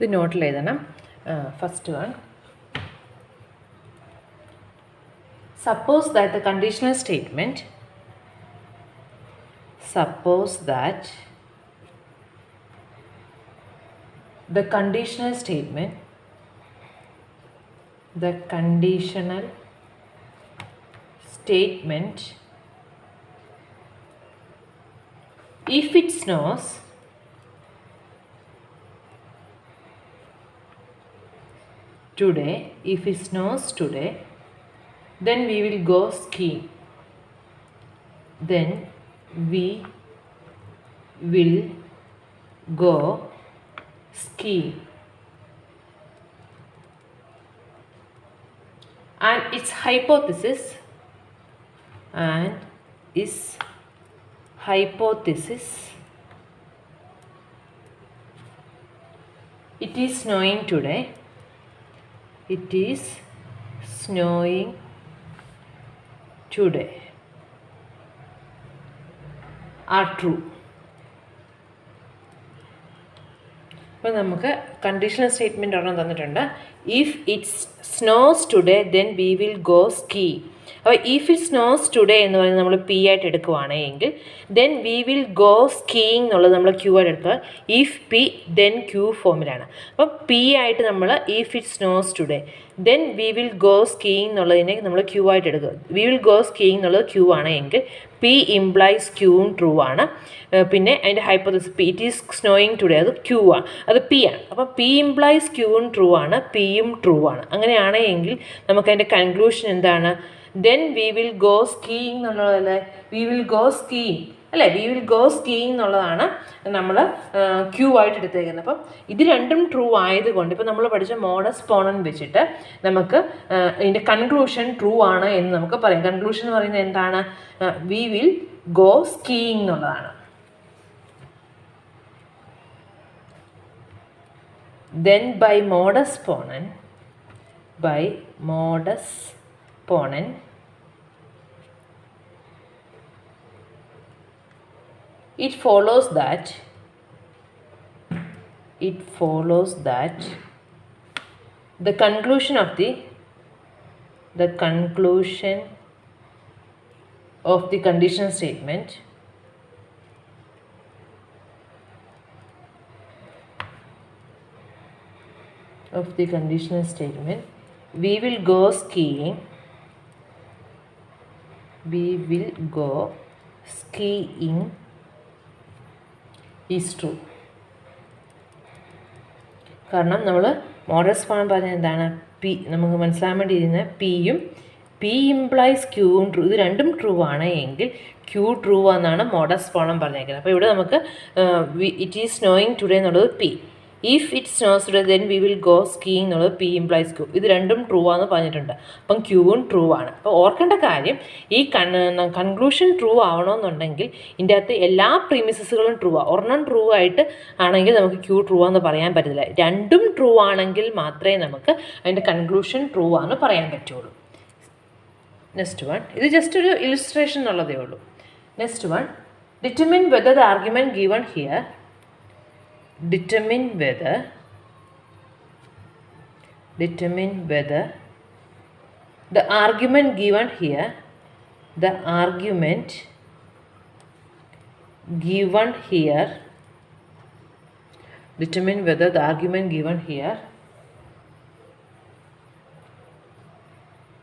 ഇത് നോട്ടിൽ എഴുതണം. First one, suppose that the conditional statement if it snows today, then we will go skiing. And its hypothesis it is snowing today. Are true. അപ്പോൾ നമുക്ക് conditional statement ഒരെണ്ണം തന്നിട്ടുണ്ട്. If it snows today then we will go ski. അപ്പോൾ if it snows today എന്ന് പറയുന്നത് നമ്മൾ P ആയിട്ട് എടുക്കുവാണെങ്കിൽ then we will go skiing എന്നുള്ളത് നമ്മൾ ക്യൂ ആയിട്ട് എടുക്കുക. ഇഫ് പി ദെൻ ക്യൂ ഫോമിലാണ്. അപ്പം പി ആയിട്ട് നമ്മൾ if it snows today then we will go skiing എന്നുള്ളതിനെ നമ്മൾ ക്യൂ ആയിട്ട് എടുക്കുക. വി വിൽ ഗോ സ്കീയിങ് എന്നുള്ളത് ക്യൂ ആണ് എങ്കിൽ പി ഇംപ്ലൈസ് ക്യൂവും ട്രൂ ആണ്. പിന്നെ അതിൻ്റെ hypothesis it is snowing today അത് ക്യൂ ആണ്, അത് പി ആണ്. അപ്പോൾ പി ഇംപ്ലൈസ് ക്യൂവും ട്രൂ ആണ്, പിയും ട്രൂ ആണ്. അങ്ങനെയാണെങ്കിൽ നമുക്കതിൻ്റെ കൺക്ലൂഷൻ എന്താണ്? Then we will go skiing എന്നുള്ളതല്ലേ, വി വിൽ ഗോ സ്കീയിങ് അല്ലേ, വി വിൽ ഗോ സ്കീയിങ് എന്നുള്ളതാണ് നമ്മൾ ക്യൂ ആയിട്ട് എടുത്തേക്കുന്നത്. അപ്പം ഇത് രണ്ടും ട്രൂ ആയതുകൊണ്ട് ഇപ്പോൾ നമ്മൾ പഠിച്ച മോഡസ് പോണൻ വെച്ചിട്ട് നമുക്ക് ഇതിൻ്റെ കൺക്ലൂഷൻ ട്രൂ ആണ് എന്ന് നമുക്ക് പറയാം. കൺക്ലൂഷൻ എന്ന് പറയുന്നത് എന്താണ്? വി വിൽ ഗോ സ്കീയിങ് എന്നുള്ളതാണ്. Then by modus ponens, it follows that the conclusion of the conditional statement we will go skiing is true. കാരണം നമ്മൾ മോഡസ് ഫോൺ പറഞ്ഞത് എന്താണ്? പി നമുക്ക് മനസ്സിലാൻ വേണ്ടിയിരുന്ന പിയും പി ഇംപ്ലൈസ് ക്യൂവും ട്രൂ, ഇത് രണ്ടും ട്രൂ ആണ് എങ്കിൽ ക്യൂ ട്രൂ എന്നാണ് മോഡസ് ഫോണം പറഞ്ഞേക്കുന്നത്. അപ്പോൾ ഇവിടെ നമുക്ക് ഇറ്റ് ഈസ് സ്നോയിങ് ടുഡേ എന്നുള്ളത് P, if it snows today then we will go skiing എന്നുള്ളത് പി ഇംപ്ലൈസ് ക്യൂ, ഇത് രണ്ടും ട്രൂ ആണെന്ന് പറഞ്ഞിട്ടുണ്ട്. അപ്പം ക്യൂവും ട്രൂ ആണ്. അപ്പോൾ ഓർക്കേണ്ട കാര്യം ഈ കൺക്ലൂഷൻ ട്രൂ ആവണമെന്നുണ്ടെങ്കിൽ ഇതിൻ്റെ അകത്ത് എല്ലാ പ്രീമിസസുകളും ട്രൂ ആണ്. ഒരെണ്ണം ട്രൂ ആയിട്ട് ആണെങ്കിൽ നമുക്ക് ക്യൂ ട്രൂ ആണെന്ന് പറയാൻ പറ്റില്ല. രണ്ടും ട്രൂ ആണെങ്കിൽ മാത്രമേ നമുക്ക് അതിൻ്റെ കൺക്ലൂഷൻ ട്രൂ ആണെന്ന് പറയാൻ പറ്റുള്ളൂ. നെക്സ്റ്റ് വൺ, ഇത് ജസ്റ്റ് ഒരു ഇലിസ്ട്രേഷൻ എന്നുള്ളതേ ഉള്ളൂ. Next one, determine whether the argument given here determine whether the argument given here determine whether the argument given here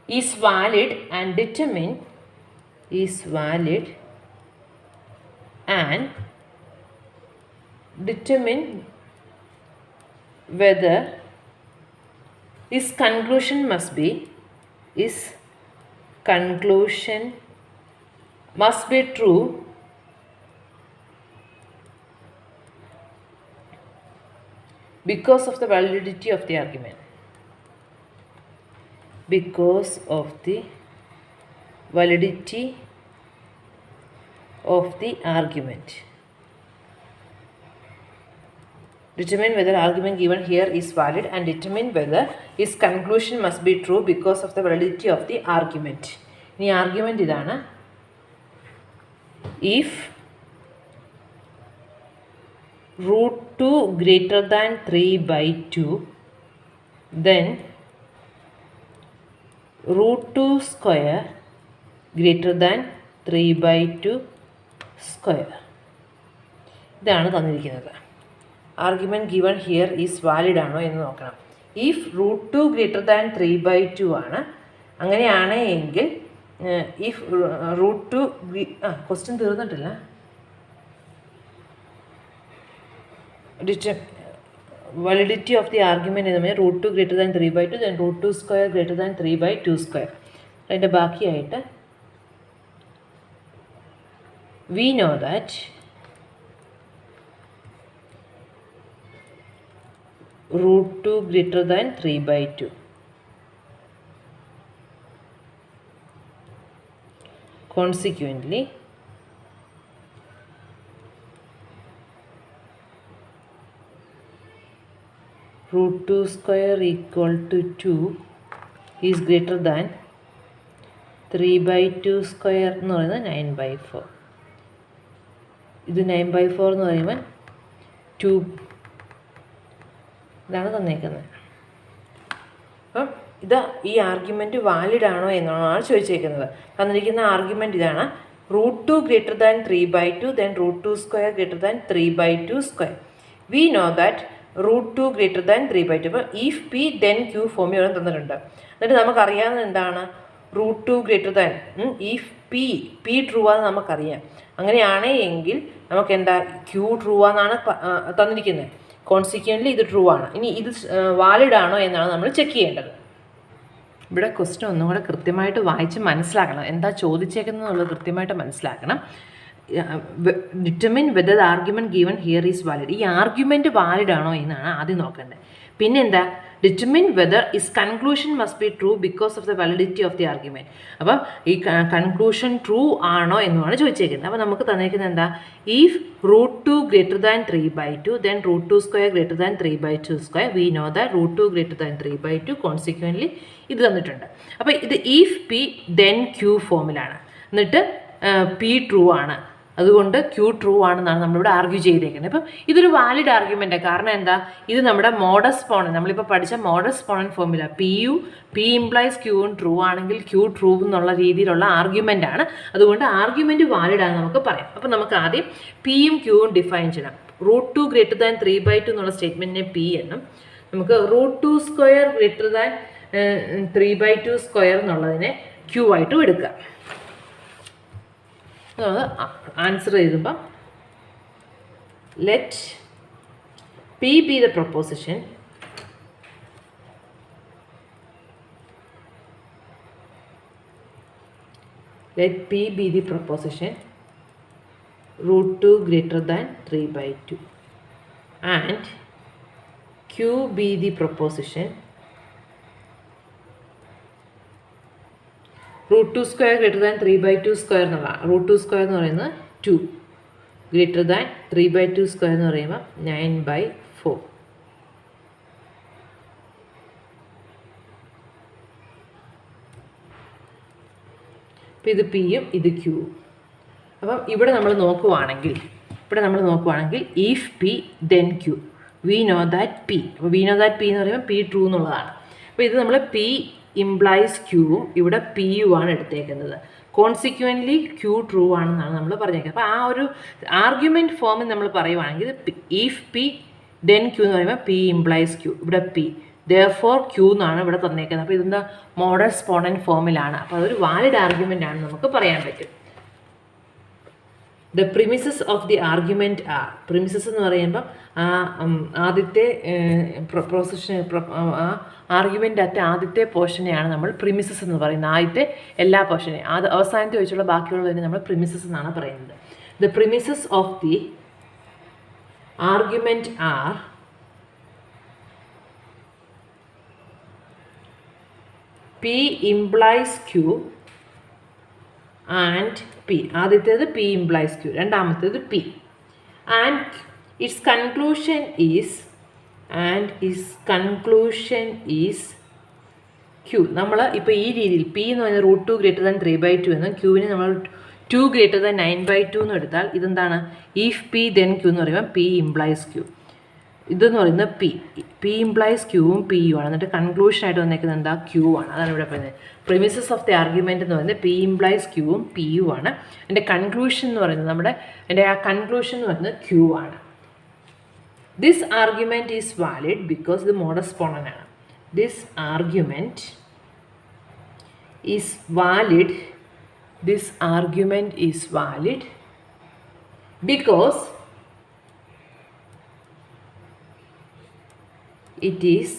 is valid and determine whether his conclusion must be true because of the validity of the argument. Determine whether the argument given here is valid and determine whether his conclusion must be true because of the validity of the argument. ഇനി argument ഇതാണ്. if root 2 greater than 3/2, then √2 square greater than 3/2 square. ഇതാണ് തന്നിരിക്കുന്നത്. Argument given here is valid ആണോ എന്ന് നോക്കണം. If √2 greater than 3/2 ആണ്, അങ്ങനെയാണ് എങ്കിൽ ഇഫ് √2 ക്വസ്റ്റ്യൻ തീർന്നിട്ടില്ല. Validity of the argument എന്ന് പറഞ്ഞാൽ √2 greater than 3/2, then √2 square greater than 3/2 square. അതിൻ്റെ ബാക്കിയായിട്ട് we know that √2 greater than 3/2. Consequently, √2 square equal to 2 is greater than 3/2 square എന്ന് പറയുന്നത് 9/4. ഇത് 9/4 എന്ന് പറയുമ്പോൾ 2 ഇതാണ് തന്നേക്കുന്നത്. അപ്പം ഈ ആർഗ്യുമെൻറ്റ് വാലിഡ് ആണോ എന്നാണ് ചോദിച്ചേക്കുന്നത്. തന്നിരിക്കുന്ന ആർഗ്യുമെൻറ്റ് ഇതാണ്. √2 greater than 3/2, then √2 square greater than 3/2 square. We know that √2 greater than 3/2. അപ്പോൾ if P then Q ഫോമിൽ തന്നിട്ടുണ്ട്. എന്നിട്ട് നമുക്കറിയാവുന്നത് എന്താണ്? √2 greater than if P true ആണെന്ന് നമുക്കറിയാം. അങ്ങനെയാണ് എങ്കിൽ നമുക്ക് എന്താ Q ട്രൂ ആണെന്നാണ് തന്നിരിക്കുന്നത്. കോൺസിക്വൻ്റ്ലി ഇത് ട്രൂ ആണ്. ഇനി ഇത് വാലിഡ് ആണോ എന്നാണ് നമ്മൾ ചെക്ക് ചെയ്യേണ്ടത്. ഇവിടെ ക്വസ്റ്റ്യൻ ഒന്നും കൂടെ കൃത്യമായിട്ട് വായിച്ച് മനസ്സിലാക്കണം. എന്താ ചോദിച്ചേക്കുന്നത് എന്നുള്ളത് കൃത്യമായിട്ട് മനസ്സിലാക്കണം. Determine whether the argument given here is valid. ഈ ആർഗ്യുമെൻറ്റ് വാലിഡ് ആണോ എന്നാണ് ആദ്യം നോക്കേണ്ടത്. പിന്നെന്താ determine whether is conclusion must be true because of the validity of the argument. അപ്പം ഈ കൺക്ലൂഷൻ ട്രൂ ആണോ എന്നുമാണ് ചോദിച്ചേക്കുന്നത്. അപ്പോൾ നമുക്ക് തന്നിരിക്കുന്നത് എന്താ? If √2 greater than 3/2, then √2 square greater than 3/2 square. We know that √2 greater than 3/2. Consequently ഇത് തന്നിട്ടുണ്ട്. അപ്പോൾ ഇത് if P then Q ഫോമിലാണ്. എന്നിട്ട് P ട്രൂ ആണ്, അതുകൊണ്ട് Q ട്രൂ ആണെന്നാണ് നമ്മളിവിടെ ആർഗ്യൂ ചെയ്തേക്കുന്നത്. അപ്പം ഇതൊരു വാലിഡ് ആർഗ്യുമെൻറ്റാണ്. കാരണം എന്താ? ഇത് നമ്മുടെ മോഡസ് പോണൻ, നമ്മളിപ്പോൾ പഠിച്ച മോഡസ് പോണൻ ഫോമില P ഇംപ്ലൈസ് Qവും ട്രൂ ആണെങ്കിൽ Q ട്രൂ എന്നുള്ള രീതിയിലുള്ള ആർഗ്യുമെൻ്റ് ആണ്. അതുകൊണ്ട് ആർഗ്യുമെൻറ്റ് വാലിഡ് ആണെന്ന് നമുക്ക് പറയാം. അപ്പം നമുക്ക് ആദ്യം Pയും Qവും ഡിഫൈൻ ചെയ്യണം. √2 greater than 3/2 എന്നുള്ള സ്റ്റേറ്റ്മെൻറ്റിനെ P എന്നും നമുക്ക് √2 square greater than 3/2 square എന്നുള്ളതിനെ Q ആയിട്ടും എടുക്കുക. ആൻസർ എഴുതുമ്പം let P be the proposition √2 greater than 3/2 and Q be the proposition √2 square greater than 3/2 square എന്നുള്ള √2 square എന്ന് പറയുന്നത് 2 greater than 3/2 square എന്ന് പറയുമ്പോൾ 9/4. അപ്പോൾ ഇത് Pയും ഇത് Qവും. അപ്പം ഇവിടെ നമ്മൾ നോക്കുവാണെങ്കിൽ if P then Q, we know that P. അപ്പോൾ we know that P എന്ന് പറയുമ്പോൾ P ട്രൂ എന്നുള്ളതാണ്. അപ്പോൾ ഇത് നമ്മൾ P ഇംപ്ലൈസ് Qവും ഇവിടെ P ആണ് എടുത്തേക്കുന്നത്. കോൺസിക്വൻ്റ്ലി Q ട്രൂ ആണെന്നാണ് നമ്മൾ പറഞ്ഞേക്കുന്നത്. അപ്പോൾ ആ ഒരു ആർഗ്യുമെൻറ്റ് ഫോമിൽ നമ്മൾ പറയുവാണെങ്കിൽ if P then Q എന്ന് പറയുമ്പോൾ P ഇംപ്ലൈസ് Q, ഇവിടെ P therefore Q എന്നാണ് ഇവിടെ തന്നേക്കുന്നത്. അപ്പോൾ ഇതെന്താ മോഡസ് പോണൻ ഫോമിലാണ്. അപ്പോൾ അതൊരു വാലിഡ് ആർഗ്യുമെൻ്റ് ആണെന്ന് നമുക്ക് പറയാൻ പറ്റും. The premises of the argument are, premises എന്ന് പറയുമ്പം ആദ്യത്തെ ആർഗ്യുമെൻ്റ് ആദ്യത്തെ പോർഷനെയാണ് നമ്മൾ പ്രിമിസസ് എന്ന് പറയുന്നത്. ആദ്യത്തെ എല്ലാ പോർഷനെയും അവസാനത്തെ വെച്ചുള്ള ബാക്കിയുള്ളതിനെ നമ്മൾ പ്രിമിസസ് എന്നാണ് പറയുന്നത്. The premises of the argument are P implies Q and P. ആദ്യത്തേത് P implies Q, രണ്ടാമത്തേത് P. And its conclusion is Q. നമ്മൾ ഇപ്പോൾ ഈ രീതിയിൽ P എന്ന് പറയുന്നത് √2 greater than 3/2 എന്നും Qവിനെ നമ്മൾ 2 greater than 9/2 എന്നും എടുത്താൽ ഇതെന്താണ്? if P then Q എന്ന് പറയുമ്പോൾ P implies Q. ഇതെന്ന് പറയുന്നത് പി ഇംപ്ലൈസ് ക്യൂവും പി യു ആണ്. എന്നിട്ട് കൺക്ലൂഷനായിട്ട് വന്നേക്കുന്നത് എന്താ? ക്യൂ ആണ്. അതാണ് ഇവിടെ പറയുന്നത്. പ്രിമിസസ് ഓഫ് ദി ആർഗ്യുമെൻ്റ് എന്ന് പറയുന്നത് പി ഇംപ്ലൈസ് ക്യൂവും പി യു ആണ്. എൻ്റെ കൺക്ലൂഷൻ എന്ന് പറയുന്നത് എൻ്റെ ആ കൺക്ലൂഷൻ എന്ന് പറയുന്നത് ക്യൂ ആണ്. This argument is valid because ഇത് മോഡസ് പോണൻ ആണ്. This argument is valid. This argument is valid because it is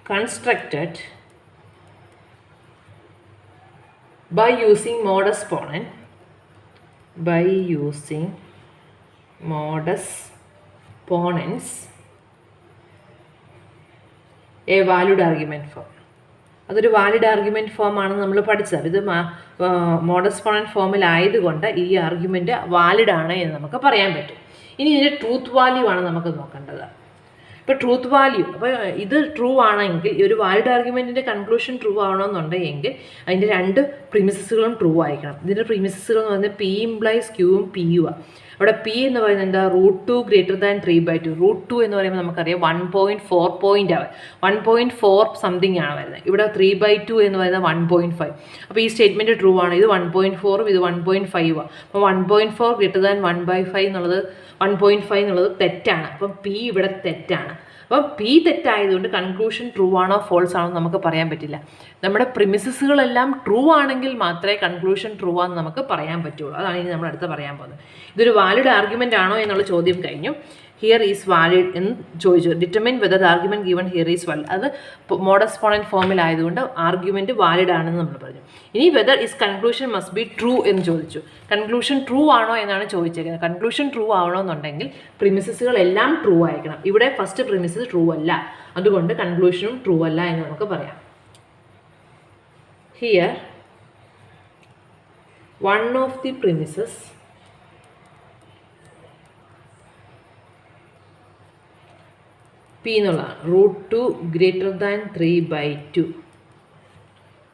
constructed by using modus ponens, by using modus ponens, a valid argument form. അതൊരു valid argument ഫോമാണെന്ന് നമ്മൾ പഠിച്ചത്. ഇത് modus പോണൻ ഫോമിലായതുകൊണ്ട് ഈ argument വാലിഡാണ് എന്ന് നമുക്ക് പറയാൻ പറ്റും. ഇനി ഇതിൻ്റെ ട്രൂത്ത് വാല്യൂ ആണ് നമുക്ക് നോക്കേണ്ടത്. ഇപ്പോൾ ട്രൂത്ത് വാല്യൂ, അപ്പോൾ ഇത് ട്രൂ ആണെങ്കിൽ ഈ ഒരു വാലിഡ് ആർഗ്യുമെൻറ്റിൻ്റെ കൺക്ലൂഷൻ ട്രൂ ആവണമെന്നുണ്ടെങ്കിൽ അതിൻ്റെ രണ്ട് പ്രിമിസസുകളും ട്രൂ ആയിരിക്കണം. ഇതിൻ്റെ പ്രിമിസസുകൾ എന്ന് പറയുന്നത് പി ഇംപ്ലൈസ് ക്യൂവും പി യു ആണ്. അവിടെ പി എന്ന് പറയുന്നത് എന്താ? √2 > 3/2. √2 എന്ന് പറയുമ്പോൾ നമുക്കറിയാം 1.4 പോയിൻ്റ് ആവും. 1.4 സംതിങ് ആണ് വരുന്നത്. ഇവിടെ 3/2 എന്ന് പറയുന്നത് 1.5. അപ്പോൾ ഈ സ്റ്റേറ്റ്മെൻറ്റ് ട്രൂ ആണ്. ഇത് 1.4 ഇത് 1.5 ആണ്. അപ്പോൾ 1.4 > 1/5 എന്നുള്ളത് 1.5 എന്നുള്ളത് തെറ്റാണ്. അപ്പം പി ഇവിടെ തെറ്റാണ്. അപ്പം പി തെറ്റായതുകൊണ്ട് കൺക്ലൂഷൻ ട്രൂ ആണോ ഫോൾസ് ആണോ നമുക്ക് പറയാൻ പറ്റില്ല. നമ്മുടെ പ്രിമിസസുകളെല്ലാം ട്രൂ ആണെങ്കിൽ മാത്രമേ കൺക്ലൂഷൻ ട്രൂ ആണെന്ന് നമുക്ക് പറയാൻ പറ്റുള്ളൂ. അതാണ് ഇനി നമ്മൾ അടുത്ത് പറയാൻ പോകുന്നത്. ഇതൊരു വാലിഡ് ആർഗ്യുമെൻ്റ് ആണോ എന്നുള്ള ചോദ്യം കഴിഞ്ഞു. ഹിയർ ഈസ് വാലിഡ് എന്ന് ചോദിച്ചു. Determine whether the argument given here is valid. അത് മോഡസ് പോണൻ ഫോമിലായതുകൊണ്ട് ആർഗ്യുമെൻറ്റ് വാലിഡ് ആണെന്ന് നമ്മൾ പറഞ്ഞു. ഇനി whether is conclusion must be true എന്ന് ചോദിച്ചു. കൺക്ലൂഷൻ ട്രൂ ആണോ എന്നാണ് ചോദിച്ചേക്കുന്നത്. കൺക്ലൂഷൻ ട്രൂ ആവണമെന്നുണ്ടെങ്കിൽ പ്രിമിസസുകളെല്ലാം ട്രൂ ആയിരിക്കണം. ഇവിടെ ഫസ്റ്റ് പ്രിമിസസ് ട്രൂ അല്ല, അതുകൊണ്ട് കൺക്ലൂഷനും ട്രൂ അല്ല എന്ന് നമുക്ക് പറയാം. Here one of the premises P എന്നുള്ളതാണ്. √2 > 3/2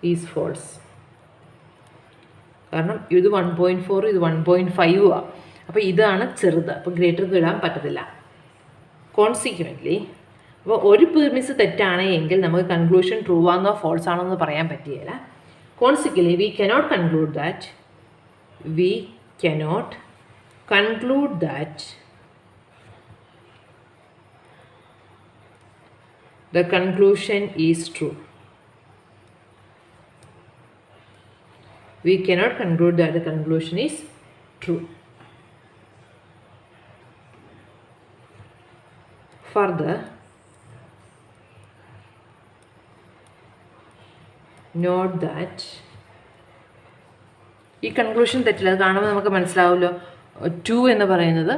ഈസ് ഫോൾസ്. കാരണം ഇത് 1.4 ഇത് 1.5 ആണ്. അപ്പോൾ ഇതാണ് ചെറുത്. അപ്പോൾ ഗ്രേറ്റർ ഇടാൻ പറ്റത്തില്ല. കോൺസിക്വൻ്റ്ലി അപ്പോൾ ഒരു പ്രിമിസ് തെറ്റാണെങ്കിൽ നമുക്ക് കൺക്ലൂഷൻ ട്രൂ ആണെന്നോ ഫോൾസ് ആണോ എന്ന് പറയാൻ പറ്റിയില്ല. Consequently we cannot conclude that the conclusion is true. We cannot conclude that the conclusion is true. Further, note that ഈ കൺക്ലൂഷൻ തെറ്റില്ല. അത് കാണുമ്പോൾ നമുക്ക് മനസ്സിലാവുമല്ലോ. 2 എന്ന് പറയുന്നത്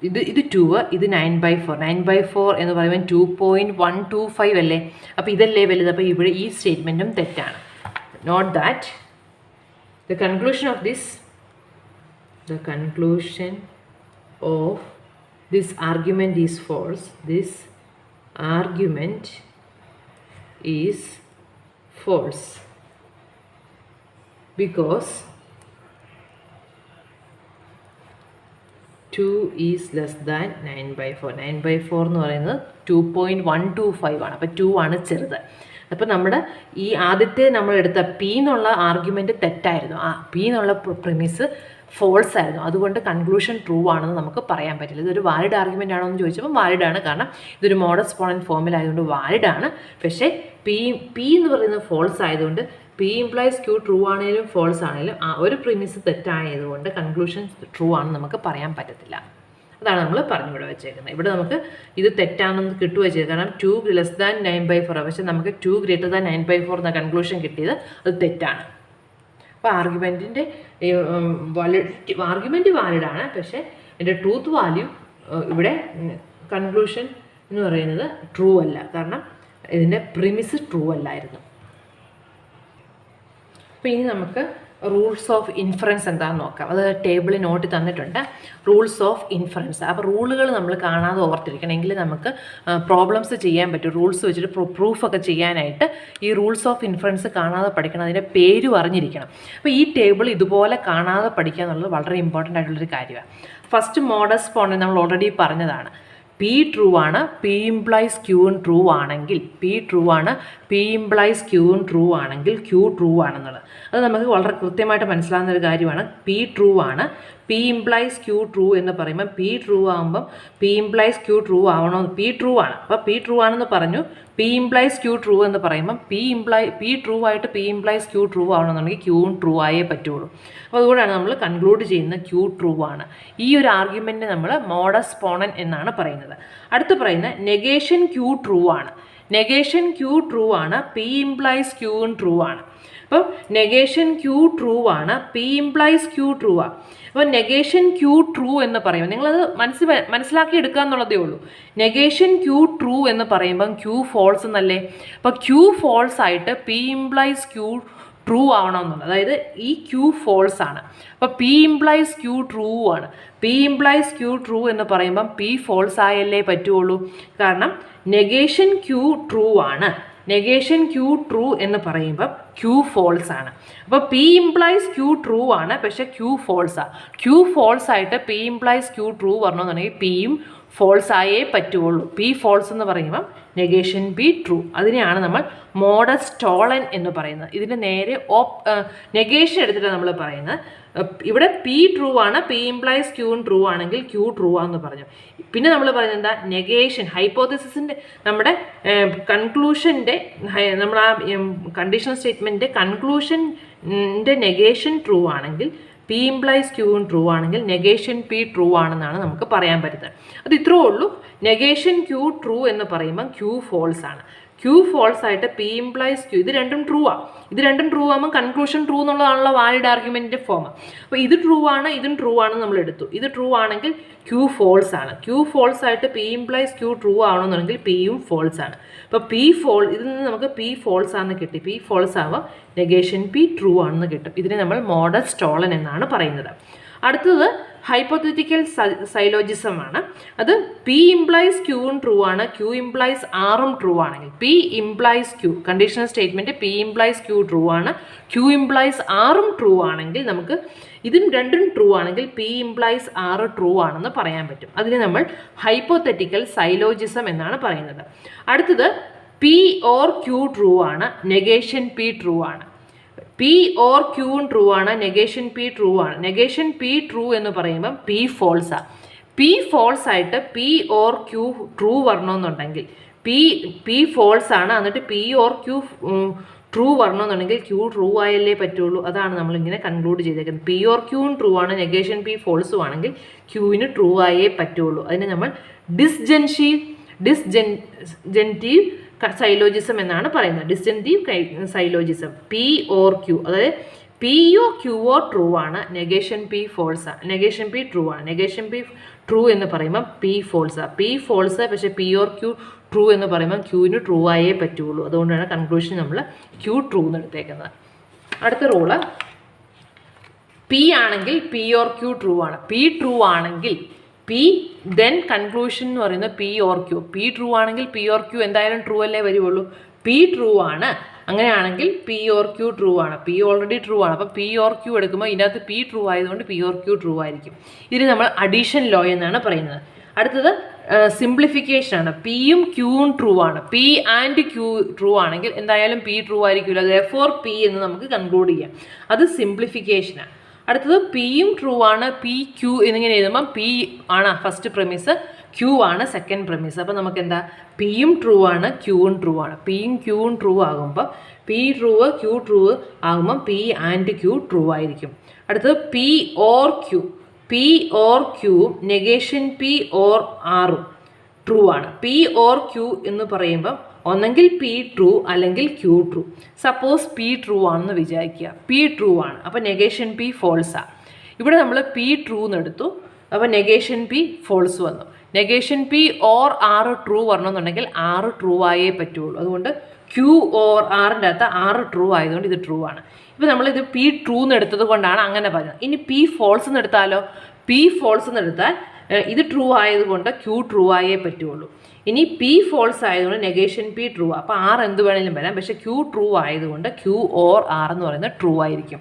ഇത് 2, ഇത് 9/4. 9/4 എന്ന് പറയുമ്പോൾ 2.125 അല്ലേ? അപ്പോൾ ഇതല്ലേ വലുത്. അപ്പോൾ ഇവിടെ ഈ സ്റ്റേറ്റ്മെൻറ്റും തെറ്റാണ്. Note that the conclusion of this argument is false. This argument is false because 2 is less than 9/4. 9/4 എന്ന് പറയുന്നത് 2.125 ആണ്. അപ്പോൾ 2 ആണ് ചെറുത്. അപ്പോൾ നമ്മുടെ ഈ ആദ്യത്തെ നമ്മളെടുത്ത പി എന്നുള്ള ആർഗ്യുമെൻറ്റ് തെറ്റായിരുന്നു. ആ പി എന്നുള്ള പ്രിമിസ് ഫോൾസ് ആയിരുന്നു. അതുകൊണ്ട് കൺക്ലൂഷൻ ട്രൂ ആണെന്ന് നമുക്ക് പറയാൻ പറ്റില്ല. ഇതൊരു വാലിഡ് ആർഗ്യുമെൻ്റ് ആണോ എന്ന് ചോദിച്ചപ്പോൾ വാലിഡാണ്. കാരണം ഇതൊരു മോഡസ് പോണൻ ഫോമിലായതുകൊണ്ട് വാലിഡാണ്. പക്ഷേ പി എന്ന് പറയുന്നത് ഫോൾസ് ആയതുകൊണ്ട് പി ഇംപ്ലൈസ് ക്യൂ ട്രൂ ആണെങ്കിലും ഫോൾസ് ആണെങ്കിലും ആ ഒരു പ്രിമിസ് തെറ്റായതുകൊണ്ട് കൺക്ലൂഷൻ ട്രൂ ആണെന്ന് നമുക്ക് പറയാൻ പറ്റത്തില്ല. അതാണ് നമ്മൾ പറഞ്ഞു ഇവിടെ വെച്ചേക്കുന്നത്. ഇവിടെ നമുക്ക് ഇത് തെറ്റാണെന്ന് കിട്ടുകയോ ചെയ്തു. കാരണം 2 < 9/4. പക്ഷേ നമുക്ക് 2 > 9/4 എന്ന കൺക്ലൂഷൻ കിട്ടിയത് അത് തെറ്റാണ്. അപ്പോൾ ആർഗ്യുമെൻറ്റിൻ്റെ ആർഗ്യുമെൻറ്റ് വാലിഡാണ്. പക്ഷേ എൻ്റെ ട്രൂത്ത് വാല്യൂ ഇവിടെ കൺക്ലൂഷൻ എന്ന് പറയുന്നത് ട്രൂ അല്ല. കാരണം ഇതിൻ്റെ പ്രിമിസ് ട്രൂ അല്ലായിരുന്നു. അപ്പോൾ ഇനി നമുക്ക് റൂൾസ് ഓഫ് ഇൻഫറൻസ് എന്താണെന്ന് നോക്കാം. അത് ടേബിളിൽ നോട്ട് തന്നിട്ടുണ്ട്. Rules of inference. അപ്പോൾ റൂളുകൾ നമ്മൾ കാണാതെ ഓർത്തിരിക്കണമെങ്കിൽ നമുക്ക് പ്രോബ്ലംസ് ചെയ്യാൻ പറ്റും. റൂൾസ് വെച്ചിട്ട് പ്രൂഫൊക്കെ ചെയ്യാനായിട്ട് ഈ റൂൾസ് ഓഫ് ഇൻഫറൻസ് കാണാതെ പഠിക്കണം. അതിൻ്റെ പേരും അറിഞ്ഞിരിക്കണം. അപ്പോൾ ഈ ടേബിൾ ഇതുപോലെ കാണാതെ പഠിക്കുക എന്നുള്ളത് വളരെ ഇമ്പോർട്ടൻ്റ് ആയിട്ടുള്ളൊരു കാര്യമാണ്. ഫസ്റ്റ് മോഡസ് പോണൻ നമ്മൾ ഓൾറെഡി പറഞ്ഞതാണ്. പി ട്രൂ ആണ്, പി ഇംപ്ലൈസ് ക്യൂവും ട്രൂ ആണെങ്കിൽ, പി ട്രൂ ആണ്, പി ഇംപ്ലൈസ് ക്യൂവും ട്രൂ ആണെങ്കിൽ ക്യൂ ട്രൂ ആണെന്നുള്ളത്. അത് നമുക്ക് വളരെ കൃത്യമായിട്ട് മനസ്സിലാകുന്ന ഒരു കാര്യമാണ്. പി ട്രൂ ആണ്, പി ഇംപ്ലൈസ് ക്യൂ ട്രൂ എന്ന് പറയുമ്പോൾ പി ട്രൂ ആകുമ്പം പി ഇംപ്ലൈസ് ക്യൂ ട്രൂ ആവണോ, പി ട്രൂ ആണ്, അപ്പോൾ പി ട്രൂ ആണെന്ന് പറഞ്ഞു. പി ഇംപ്ലൈസ് ക്യൂ ട്രൂ എന്ന് പറയുമ്പം പി ട്രൂ ആയിട്ട് പി ഇംപ്ലൈസ് ക്യൂ ട്രൂ ആവണമെന്നുണ്ടെങ്കിൽ ക്യൂവും ട്രൂ ആയേ പറ്റുള്ളൂ. അപ്പോൾ അതുകൊണ്ടാണ് നമ്മൾ കൺക്ലൂഡ് ചെയ്യുന്നത് ക്യൂ ട്രൂ ആണ്. ഈ ഒരു ആർഗ്യുമെൻറ്റ് നമ്മൾ മോഡസ് പോണൻ എന്നാണ് പറയുന്നത്. അടുത്ത് പറയുന്നത് നെഗേഷൻ ക്യൂ ട്രൂ ആണ്. നെഗേഷൻ ക്യൂ ട്രൂ ആണ്, പി ഇംപ്ലൈസ് ക്യൂവും ട്രൂ ആണ്. അപ്പം നെഗേഷൻ ക്യൂ ട്രൂ ആണ്, പി ഇംപ്ലൈസ് ക്യൂ ട്രൂ ആണ്. അപ്പോൾ നെഗേഷൻ ക്യൂ ട്രൂ എന്ന് പറയുമ്പോൾ നിങ്ങളത് മനസ്സിലാക്കി എടുക്കുക എന്നുള്ളതേ ഉള്ളൂ. നെഗേഷൻ ക്യൂ ട്രൂ എന്ന് പറയുമ്പം ക്യൂ ഫോൾസ് എന്നല്ലേ. അപ്പോൾ ക്യൂ ഫോൾസ് ആയിട്ട് പി ഇംപ്ലൈസ് ക്യൂ ട്രൂ ആവണമെന്നുള്ളത്, അതായത് ഈ ക്യൂ ഫോൾസ് ആണ്. അപ്പോൾ പി ഇംപ്ലൈസ് ക്യൂ ട്രൂ ആണ്. പി ഇംപ്ലൈസ് ക്യൂ ട്രൂ എന്ന് പറയുമ്പം പി ഫോൾസ് ആയല്ലേ പറ്റുള്ളൂ. കാരണം നെഗേഷൻ ക്യൂ ട്രൂ ആണ്. നെഗേഷൻ ക്യൂ ട്രൂ എന്ന് പറയുമ്പം ക്യൂ ഫോൾസ് ആണ്. അപ്പോൾ പി ഇംപ്ലൈസ് ക്യൂ ട്രൂ ആണ്, പക്ഷേ ക്യൂ ഫോൾസാണ്. ക്യൂ ഫോൾസ് ആയിട്ട് പി ഇംപ്ലൈസ് ക്യൂ ട്രൂ പറഞ്ഞെന്നുണ്ടെങ്കിൽ പിയും ഫോൾസ് ആയേ പറ്റുള്ളൂ. പി ഫോൾസ് എന്ന് പറയുമ്പം നെഗേഷൻ പി ട്രൂ. അതിനെയാണ് നമ്മൾ മോഡസ് ടോളൻ എന്ന് പറയുന്നത്. ഇതിന് നേരെ നെഗേഷൻ എടുത്തിട്ട് നമ്മൾ പറയുന്നത്. ഇവിടെ പി ട്രൂ ആണ്, പി ഇംപ്ലൈസ് ക്യൂവും ട്രൂ ആണെങ്കിൽ ക്യൂ ട്രൂ ആണെന്ന് പറഞ്ഞു. പിന്നെ നമ്മൾ പറയുന്നത് എന്താ, നെഗേഷൻ ഹൈപ്പോത്തസിസിൻ്റെ നമ്മുടെ കൺക്ലൂഷൻ്റെ നമ്മൾ ആ കണ്ടീഷണൽ സ്റ്റേറ്റ്മെൻറ്റിൻ്റെ കൺക്ലൂഷൻ്റെ നെഗേഷൻ ട്രൂ ആണെങ്കിൽ പി ഇംപ്ലൈസ് ക്യൂവും ട്രൂ ആണെങ്കിൽ നെഗേഷൻ പി ട്രൂ ആണെന്നാണ് നമുക്ക് പറയാൻ പറ്റുന്നത്. അത് ഇത്രേ ഉള്ളൂ. നെഗേഷൻ ക്യൂ ട്രൂ എന്ന് പറയുമ്പം ക്യൂ ഫോൾസ് ആണ്. ക്യൂ ഫോൾസ് ആയിട്ട് പി ഇംപ്ലൈസ് ക്യൂ, ഇത് രണ്ടും ട്രൂ ആണ്. ഇത് രണ്ടും ട്രൂ ആകുമ്പോൾ കൺക്ലൂഷൻ ട്രൂ എന്നുള്ളതാണല്ലോ വാലിഡ് ആർഗ്യുമെൻറ്റിൻ്റെ ഫോം. അപ്പോൾ ഇത് ട്രൂ ആണ്, ഇതും ട്രൂ ആണെന്ന് നമ്മൾ എടുത്തു. ഇത് ട്രൂ ആണെങ്കിൽ ക്യൂ ഫോൾസ് ആണ്. ക്യൂ ഫോൾസ് ആയിട്ട് പി ഇംപ്ലൈസ് ക്യൂ ട്രൂ ആവണമെന്നുണ്ടെങ്കിൽ പിയും ഫോൾസ് ആണ്. അപ്പോൾ ഇതിൽ നിന്ന് നമുക്ക് പി ഫോൾസ് ആണെന്ന് കിട്ടി. പി ഫോൾസ് ആവുമ്പോൾ നെഗേഷൻ പി ട്രൂ ആണെന്ന് കിട്ടും. ഇതിനെ നമ്മൾ മോഡസ് ടോളൻ എന്നാണ് പറയുന്നത്. അടുത്തത് ഹൈപ്പോത്തറ്റിക്കൽ സൈലോജിസം ആണ്. അത് പി ഇംപ്ലൈസ് ക്യൂവും ട്രൂ ആണ്, ക്യൂ ഇംപ്ലൈസ് ആറും ട്രൂ ആണെങ്കിൽ, P implies Q conditional statement P implies Q true ആണ്, ക്യൂ ഇംപ്ലൈസ് ആറും ട്രൂ ആണെങ്കിൽ നമുക്ക് ഇതും രണ്ടും ട്രൂ ആണെങ്കിൽ പി ഇംപ്ലൈസ് ആറ് ട്രൂ ആണെന്ന് പറയാൻ പറ്റും. അതിനെ നമ്മൾ ഹൈപ്പോത്തറ്റിക്കൽ സൈലോജിസം എന്നാണ് പറയുന്നത്. അടുത്തത് പി ഓർ ക്യൂ ട്രൂ ആണ്, നെഗേഷൻ പി ട്രൂ ആണ്. പി ഓർ ക്യൂവും ട്രൂ ആണ്, നെഗേഷൻ പി ട്രൂ ആണ്. നെഗേഷൻ പി ട്രൂ എന്ന് പറയുമ്പം പി ഫോൾസാണ്. പി ഫോൾസ് ആയിട്ട് പി ഓർ ക്യൂ ട്രൂ വരണമെന്നുണ്ടെങ്കിൽ പി ഫോൾസ് ആണ്, എന്നിട്ട് പി ഓർ ക്യൂ ട്രൂ വരണമെന്നുണ്ടെങ്കിൽ ക്യൂ ട്രൂ ആയല്ലേ പറ്റുള്ളൂ. അതാണ് നമ്മളിങ്ങനെ കൺക്ലൂഡ് ചെയ്തേക്കുന്നത്. പി ഓർ ക്യൂവും ട്രൂ ആണ്, നെഗേഷൻ പി ഫോൾസും ആണെങ്കിൽ ക്യൂവിന് ട്രൂ ആയേ പറ്റുള്ളൂ. അതിനെ നമ്മൾ ഡിസ്ജൻറ്റീവ് സൈലോജിസം എന്നാണ് പറയുന്നത്. Disjunctive syllogism. P or Q, അതായത് പിയോ ക്യൂവോ ട്രൂ ആണ്, നെഗേഷൻ പി ഫോൾസാണ്. നെഗേഷൻ പി ട്രൂ ആണ്. നെഗേഷൻ പി ട്രൂ എന്ന് പറയുമ്പോൾ പി ഫോൾസാണ്. പി ഫോൾസ് പക്ഷേ പി ഓർ ക്യൂ ട്രൂ എന്ന് പറയുമ്പോൾ ക്യൂവിന് ട്രൂ ആയേ പറ്റുള്ളൂ. അതുകൊണ്ടാണ് കൺക്ലൂഷൻ നമ്മൾ ക്യൂ ട്രൂ എന്ന് എടുത്തേക്കുന്നത്. അടുത്ത റൂള്, പി ആണെങ്കിൽ പി ഓർ ക്യൂ ട്രൂ ആണ്. പി ട്രൂ ആണെങ്കിൽ പി ദെൻ കൺക്ലൂഷൻ എന്ന് പറയുന്നത് P or Q. P true ആണെങ്കിൽ പി ഓർ ക്യൂ എന്തായാലും ട്രൂ അല്ലേ വരുള്ളൂ. പി ട്രൂ ആണ്, അങ്ങനെയാണെങ്കിൽ പി ഓർ ക്യൂ ട്രൂ ആണ്. പി ഓൾറെഡി ട്രൂ ആണ്. അപ്പോൾ പി ഓർ ക്യൂ എടുക്കുമ്പോൾ ഇതിനകത്ത് പി ട്രൂ ആയതുകൊണ്ട് പി ഓർ ക്യൂ ട്രൂ ആയിരിക്കും. ഇതിന് നമ്മൾ അഡീഷൻ ലോ എന്നാണ് പറയുന്നത്. അടുത്തത് സിംപ്ലിഫിക്കേഷൻ ആണ്. പിയും ക്യൂവും ട്രൂ ആണ്. പി ആൻഡ് ക്യൂ ട്രൂ ആണെങ്കിൽ എന്തായാലും പി ട്രൂ ആയിരിക്കില്ല. ദെയർഫോർ പി എന്ന് നമുക്ക് കൺക്ലൂഡ് ചെയ്യാം. അത് സിംപ്ലിഫിക്കേഷനാണ്. അടുത്തത് പിയും ട്രൂ ആണ്, പി ക്യൂ എന്നിങ്ങനെ എഴുതുമ്പം പി ആണ് ഫസ്റ്റ് പ്രെമിസ്, ക്യൂ ആണ് സെക്കൻഡ് പ്രെമിസ്. അപ്പോൾ നമുക്ക് എന്താ, പിയും ട്രൂ ആണ്, ക്യൂവും ട്രൂ ആണ്. പിയും ക്യൂവും ട്രൂ ആകുമ്പോൾ പി ട്രൂ ക്യൂ ട്രൂ ആകുമ്പം പി ആൻഡ് ക്യൂ ട്രൂ ആയിരിക്കും. അടുത്തത് P or Q. P or ക്യൂവും നെഗേഷൻ പി ഓർ ആറും ട്രൂ ആണ്. പി ഓർ ക്യൂ എന്ന് പറയുമ്പം ഒന്നെങ്കിൽ പി ട്രൂ അല്ലെങ്കിൽ Q true. Suppose P true ആണെന്ന് വിചാരിക്കുക. പി ട്രൂ ആണ്, അപ്പോൾ നെഗേഷൻ പി ഫോൾസാണ്. ഇവിടെ നമ്മൾ പി ട്രൂ എന്നെടുത്തു, അപ്പോൾ നെഗേഷൻ പി ഫോൾസ് വന്നു. നെഗേഷൻ പി ഓർ ആറ് ട്രൂ വരണമെന്നുണ്ടെങ്കിൽ ആറ് ട്രൂ ആയേ പറ്റുള്ളൂ. അതുകൊണ്ട് ക്യൂ ഓർ ആറിൻ്റെ അകത്ത് ആറ് ട്രൂ ആയതുകൊണ്ട് ഇത് ട്രൂ ആണ്. ഇപ്പോൾ നമ്മളിത് പി ട്രൂ എന്നെടുത്തത് കൊണ്ടാണ് അങ്ങനെ പറഞ്ഞത്. ഇനി പി ഫോൾസ് എന്നെടുത്താലോ, പി ഫോൾസ് എന്നെടുത്താൽ ഇത് ട്രൂ ആയതുകൊണ്ട് ക്യൂ ട്രൂ ആയേ പറ്റുള്ളൂ. ഇനി പി ഫോൾസ് ആയതുകൊണ്ട് നെഗേഷൻ പി ട്രൂ. അപ്പോൾ ആർ എന്ത് വേണമെങ്കിലും വരാം, പക്ഷേ ക്യൂ ട്രൂ ആയതുകൊണ്ട് ക്യൂ ഓർ ആർ എന്ന് പറയുന്നത് ട്രൂ ആയിരിക്കും.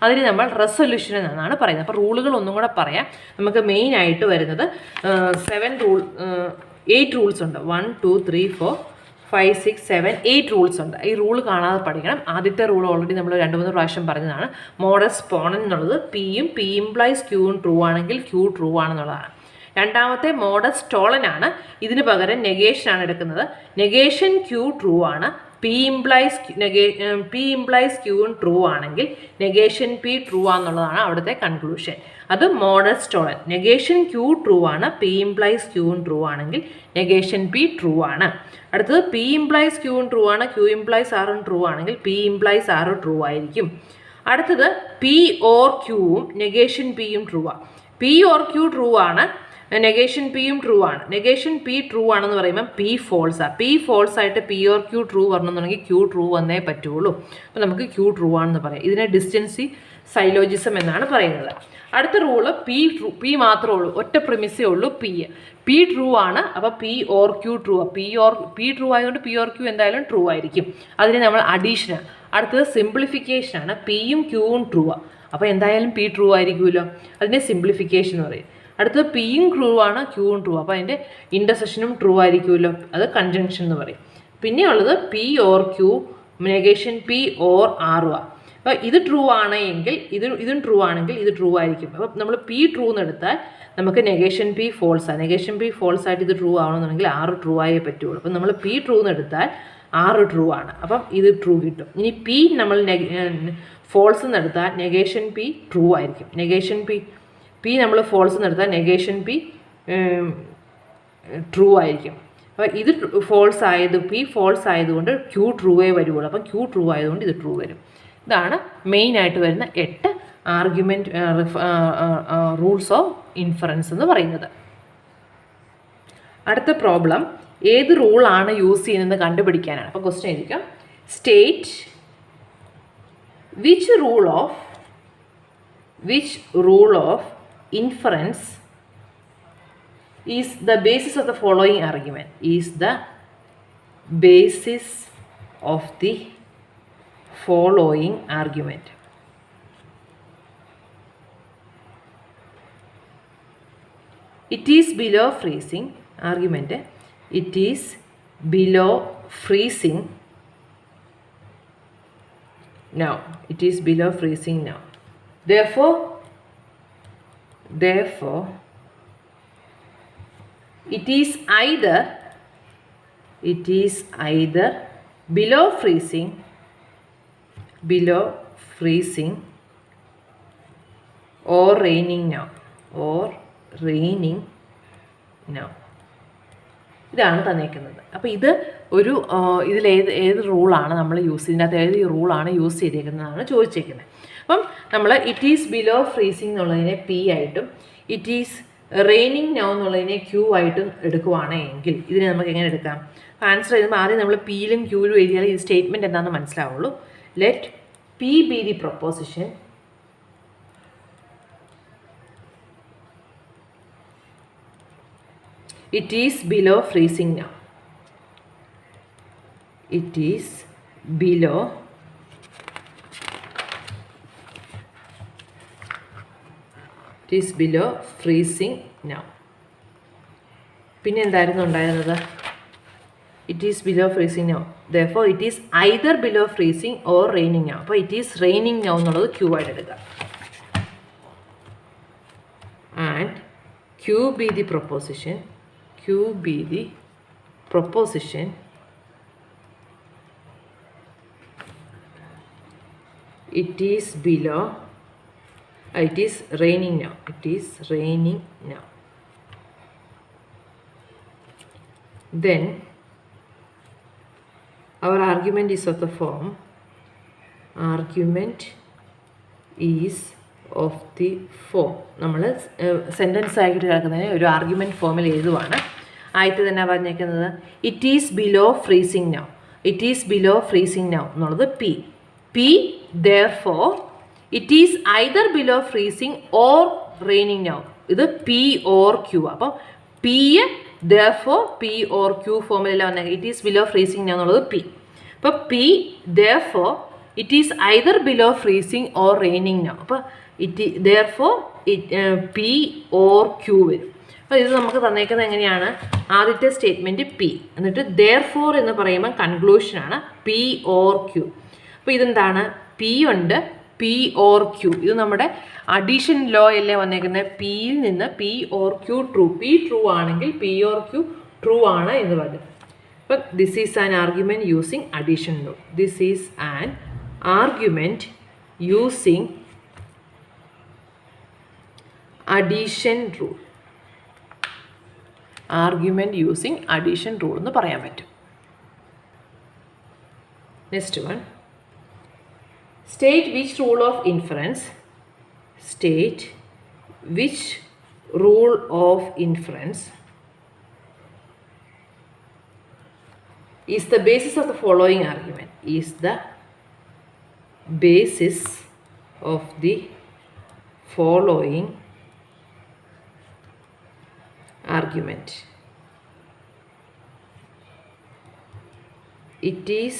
അതിന് നമ്മൾ റെസൊല്യൂഷൻ എന്നാണ് പറയുന്നത്. അപ്പോൾ റൂളുകൾ ഒന്നും കൂടെ പറയാം. നമുക്ക് മെയിനായിട്ട് വരുന്നത് 7 റൂൾ 8 റൂൾസ് ഉണ്ട്. 1 2 3 4 5 6 7 8 റൂൾസ് ഉണ്ട്. ഈ റൂൾ കാണാതെ പഠിക്കണം. ആദ്യത്തെ റൂൾ ഓൾറെഡി നമ്മൾ 2-3 പ്രാവശ്യം പറഞ്ഞതാണ്. മോഡസ് പോണൻ എന്നുള്ളത് പിയും പി ഇംപ്ലൈസ് ക്യൂവും ട്രൂ ആണെങ്കിൽ ക്യൂ ട്രൂ ആണെന്നുള്ളതാണ്. രണ്ടാമത്തെ മോഡസ് സ്റ്റോളൻ ആണ്. ഇതിന് പകരം നെഗേഷൻ ആണ് എടുക്കുന്നത്. നെഗേഷൻ ക്യൂ ട്രൂ ആണ്. പി ഇംപ്ലൈസ് ക്യൂവും ട്രൂ ആണെങ്കിൽ നെഗേഷൻ പി ട്രൂ ആണെന്നുള്ളതാണ് അവിടുത്തെ കൺക്ലൂഷൻ. അത് modus tollens. Negation Q true ആണ്. പി ഇംപ്ലൈസ് ക്യൂവും ട്രൂ ആണെങ്കിൽ നെഗേഷൻ പി ട്രൂ ആണ്. അടുത്തത് പി ഇംപ്ലൈസ് ക്യൂവും ട്രൂ ആണ്. ക്യൂ ഇംപ്ലൈസ് ആറും ട്രൂ ആണെങ്കിൽ പി ഇംപ്ലൈസ് ആറ് ട്രൂ ആയിരിക്കും. അടുത്തത് പി ഓർ ക്യൂവും നെഗേഷൻ പിയും ട്രൂ ആണ്. പി ഓർ ക്യൂ ട്രൂ ആണ്. നെഗേഷൻ പിയും ട്രൂ ആണ്. നെഗേഷൻ പി ട്രൂ ആണെന്ന് പറയുമ്പോൾ പി ഫോൾസ് ആണ്. പി ഫോൾസ് ആയിട്ട് പി ഓർ ക്യൂ ട്രൂ വരണമെന്നുണ്ടെങ്കിൽ ക്യൂ ട്രൂ വന്നേ പറ്റുള്ളൂ. അപ്പോൾ നമുക്ക് ക്യൂ ട്രൂ ആണെന്ന് പറയാം. ഇതിനെ ഡിസ്റ്റൻസി സൈലോജിസം എന്നാണ് പറയുന്നത്. അടുത്ത റൂള് പി മാത്രമേ ഉള്ളൂ, ഒറ്റ പ്രിമിസേ ഉള്ളൂ പി ട്രൂ ആണ്. അപ്പോൾ P or Q true. P true ആയതുകൊണ്ട് പി ഓർ ക്യൂ എന്തായാലും ട്രൂ ആയിരിക്കും. അതിന് നമ്മൾ അഡീഷനാണ്. അടുത്തത് സിംപ്ലിഫിക്കേഷൻ ആണ്. പിയും ക്യൂവും ട്രൂ ആണ്. അപ്പോൾ എന്തായാലും പി ട്രൂ ആയിരിക്കുമല്ലോ. അതിനെ സിംപ്ലിഫിക്കേഷൻ എന്ന് പറയും. അടുത്തത് പിയും ട്രൂ ആണ്, ക്യൂവും ട്രൂ. അപ്പോൾ അതിൻ്റെ ഇൻ്റർസെക്ഷനും ട്രൂ ആയിരിക്കുമല്ലോ. അത് കൺജങ്ഷൻ എന്ന് പറയും. പിന്നെയുള്ളത് P or Q negation P or ആറും ആണ്. അപ്പോൾ ഇത് ട്രൂ ആണ് എങ്കിൽ ഇതും ട്രൂ ആണെങ്കിൽ ഇത് ട്രൂ ആയിരിക്കും. അപ്പോൾ നമ്മൾ പി ട്രൂ എന്ന് എടുത്താൽ നമുക്ക് നെഗേഷൻ പി ഫോൾസ് ആണ്. നെഗേഷൻ പി ഫോൾസ് ആയിട്ട് ഇത് ട്രൂ ആവണമെന്നുണ്ടെങ്കിൽ ആറ് ട്രൂ ആയേ പറ്റുള്ളൂ. അപ്പം നമ്മൾ പി ട്രൂ എന്ന് എടുത്താൽ ആറ് ട്രൂ ആണ്. അപ്പം ഇത് ട്രൂ കിട്ടും. ഇനി പി നമ്മൾ ഫോൾസ് എന്ന് എടുത്താൽ നെഗേഷൻ പി ട്രൂ ആയിരിക്കും. നെഗേഷൻ പി നമ്മൾ ഫോൾസ് എന്ന് എടുത്താൽ നെഗേഷൻ പി ട്രൂ ആയിരിക്കും. അപ്പോൾ ഇത് പി ഫോൾസ് ആയതുകൊണ്ട് ക്യൂ ട്രൂവേ വരുള്ളൂ. അപ്പം ക്യൂ ട്രൂ ആയതുകൊണ്ട് ഇത് ട്രൂ വരും. ഇതാണ് മെയിനായിട്ട് വരുന്ന 8 ആർഗ്യുമെൻറ്റ് റൂൾസ് ഓഫ് ഇൻഫറൻസ് എന്ന് പറയുന്നത്. അടുത്ത പ്രോബ്ലം ഏത് റൂളാണ് യൂസ് ചെയ്യുന്നത് കണ്ടുപിടിക്കാനാണ്. അപ്പോൾ ക്വസ്റ്റ്യൻ എഴുതിക്കാം. State which rule of inference is the basis of the following argument. Is the basis of the following argument. It is below freezing. Argument. It is below freezing now. It is below freezing now. Therefore it is either below freezing or raining now. ഇതാണ് തന്നേക്കുന്നത്. അപ്പോൾ ഇത് ഒരു ഏത് റൂളാണ് നമ്മൾ use ഇതിനകത്ത് ഏത് റൂളാണ് use ചെയ്തേക്കുന്നതാണ് ചോദിച്ചേക്കുന്നത്. അപ്പം നമ്മൾ ഇറ്റ് ഈസ് ബിലോ ഫ്രീസിങ് എന്നുള്ളതിനെ പി ആയിട്ടും ഇറ്റ് ഈസ് റെയിനിങ് നൗ എന്നുള്ളതിനെ ക്യൂ ആയിട്ടും എടുക്കുവാണെങ്കിൽ ഇതിനെ നമുക്ക് എങ്ങനെ എടുക്കാം? ആൻസർ എഴുതുമ്പോൾ ആദ്യം നമ്മൾ പിയിലും ക്യൂവിലും എഴുതിയാൽ ഈ സ്റ്റേറ്റ്മെൻറ്റ് എന്താണെന്ന് മനസ്സിലാവുള്ളൂ. Let P B the proposition it is below freezing now. It is below freezing now. പിന്നെ എന്തായിരുന്നു ഉണ്ടായിരുന്നത്? It is below freezing now. therefore it is either below freezing or raining now. അപ്പോൾ ഇറ്റ് ഈസ് റെയിനിങ് നൗ എന്നുള്ളത് Q ആയിട്ട് എടുക്കുക. And Q be the proposition. It is below. It is raining now. Then our argument is of the form. നമ്മൾ sentence ആയിട്ട് കിടക്കുന്നതിന് ഒരു argument ഫോമിൽ എഴുതുവാണ്. ആയിട്ട് തന്നെ പറഞ്ഞേക്കുന്നത് it is below freezing now. എന്നുള്ളത് P therefore it is either below freezing or raining now. ഇത് പി ഓർ ക്യൂ. അപ്പോൾ P therefore P or Q ഫോമിലെല്ലാം വന്നേക്കുക. It is below freezing now എന്നുള്ളത് പി. അപ്പോൾ P therefore it is either below freezing or raining now. അപ്പോൾ therefore P or Q വരും. അപ്പോൾ ഇത് നമുക്ക് തന്നേക്കുന്നത് എങ്ങനെയാണ്? ആദ്യത്തെ സ്റ്റേറ്റ്മെൻറ്റ് പി, എന്നിട്ട് therefore എന്ന് പറയുമ്പോൾ കൺക്ലൂഷനാണ് പി ഓർ ക്യൂ. അപ്പോൾ ഇതെന്താണ്? പി ഉണ്ട്, പി ഓർ ക്യൂ. ഇത് നമ്മുടെ അഡീഷൻ ലോ അല്ലേ വന്നേക്കുന്നത്. പിയിൽ നിന്ന് P or Q true, P true ആണെങ്കിൽ പി ഓർ ക്യൂ ട്രൂ ആണ് എന്ന് പറഞ്ഞു. അപ്പം this is an argument using addition rule. This is an argument using addition rule. Argument using addition rule എന്ന് പറയാൻ പറ്റും. Next one, state which rule of inference, state which rule of inference is the basis of the following argument, is the basis of the following argument. It is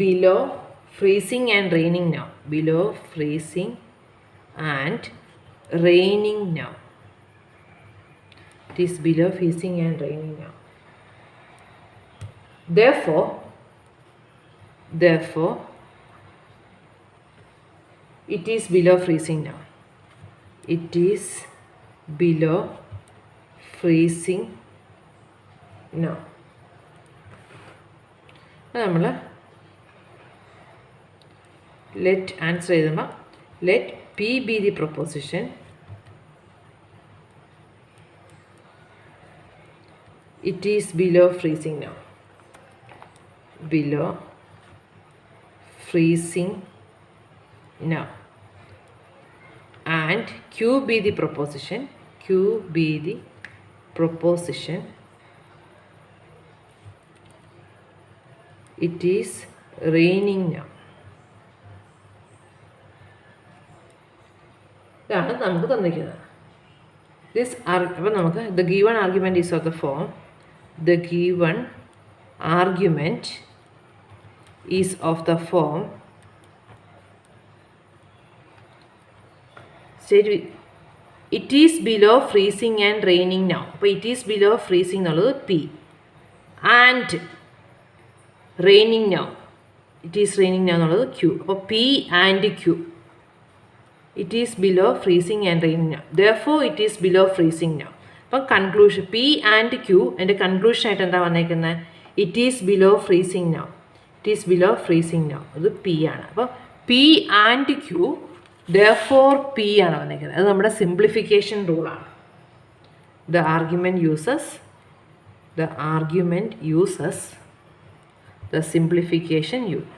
below freezing and raining now. Below freezing and raining now. It is below freezing and raining now. Therefore, it is below freezing now. It is below freezing now. നമ്മൾ let answer എഴുതുമ്പോൾ let P B the proposition, it is below freezing now. Below freezing now. And Q be the proposition. Q be the proposition. It is raining now. ഇതാണ് നമുക്ക് തന്നിരിക്കുന്നത്. അപ്പോൾ നമുക്ക് the given argument is of the form, the given argument is of the form, it is below freezing and raining now. അപ്പോൾ it is below freezing എന്നുള്ളത് P, and raining now, it is raining now എന്നുള്ളത് Q. അപ്പോൾ P and Q, it is below freezing and raining now, therefore it is below freezing now. അപ്പം conclusion P and Q, എൻ്റെ കൺക്ലൂഷനായിട്ട് എന്താ വന്നേക്കുന്നത്? it is below freezing now. It is below freezing now. അത് P ആണ്. അപ്പോൾ P and Q, therefore P ആണ് വന്നിരിക്കുന്നത്. അത് നമ്മുടെ simplification റൂളാണ്. The argument uses the simplification rule.